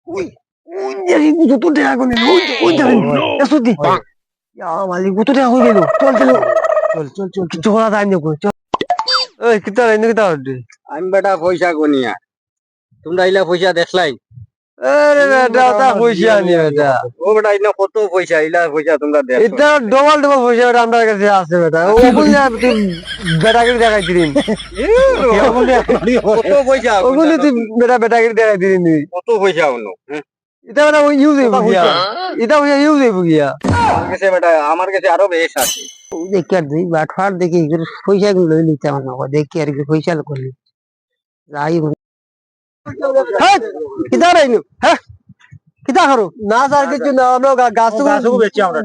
ওই ওই দেখি কত টাকা করে নিল, ওই দেখেন এসুতি মালিক কত টাকা হয়ে গেল। চল চল চল চল চল কিছু করা টাইম দেখো চল। ওই কিতা এনে কিতা হচ্ছে? আমি বেটা পয়সা গনিয়া, তোমরা ইলা পয়সা দেখলাই? আরে বেটা ওটা পয়সা নি বেটা, ও বেটা ইলা কত পয়সা, ইলা পয়সা তোমরা দেখো? এটা ডবল ডবল পয়সা বেটা আমার কাছে আছে বেটা। ও বলে তুই বেটাকে দেখাই দিন, কত পয়সা, ওগুলো তুই বেটাকে দেখাই দিন। কত পয়সা হলো? এটা বেটা ওই ইউজ হইব গিয়া, এটা পয়সা ইউজ হইব গিয়া। আমার কাছে বেটা, আমার কাছে আরো বেশ আছে। দেখি আর দুই বাটফার দেখি পয়সা গুলো লই লিতে আমার নগদ দেখি আর কি পয়সা করলি যাই কিতা রাইনু হ্যাঁ কিতা করো না স্যার কিছু না, আমরা গাছ বেচছি আমরা।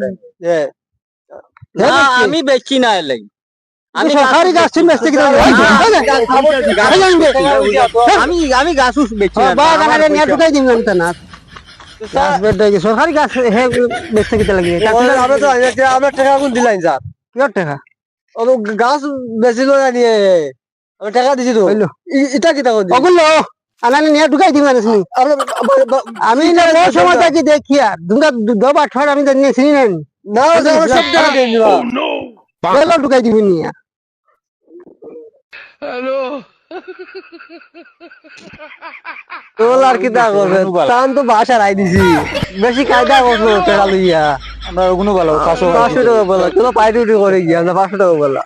না, আমি বেচছি না এলাই, আমি সরকারি গাছ তুমি বেচতে কিতা আমি গাছ বেচছি না। বাগানে নিয়ে ঢুকাই দিন না না গাছ বেটা সরকারি গাছ হে বেচতে কিতা লাগে আমরা তো আমরা টাকা কোন দিলাই স্যার, কি টাকা ও গাছ বেচিল না নিয়ে আমি টাকা দিছি তো। এটা কিতা কোন ওগুলো আনানে নিয়ে ঢুকাই দিন না আমি না ওই সময় থাকি দেখি আর দুঙ্গা দো বাটফার আমি তো নিয়ে চিনি নেন না স্যার সব টাকা দিয়ে দিবা। বেলা ঢুকাই দিবি নিয়ে তোল আর কিতা করবে, তান তো বাসা রাই দিছি বেশি কায়দা করলো টাকা লইয়া। আমরা ওগুলো ভালো 500 টাকা বলা, চলো পাইটি উঠি করে গিয়া আমরা 500 টাকা বলা।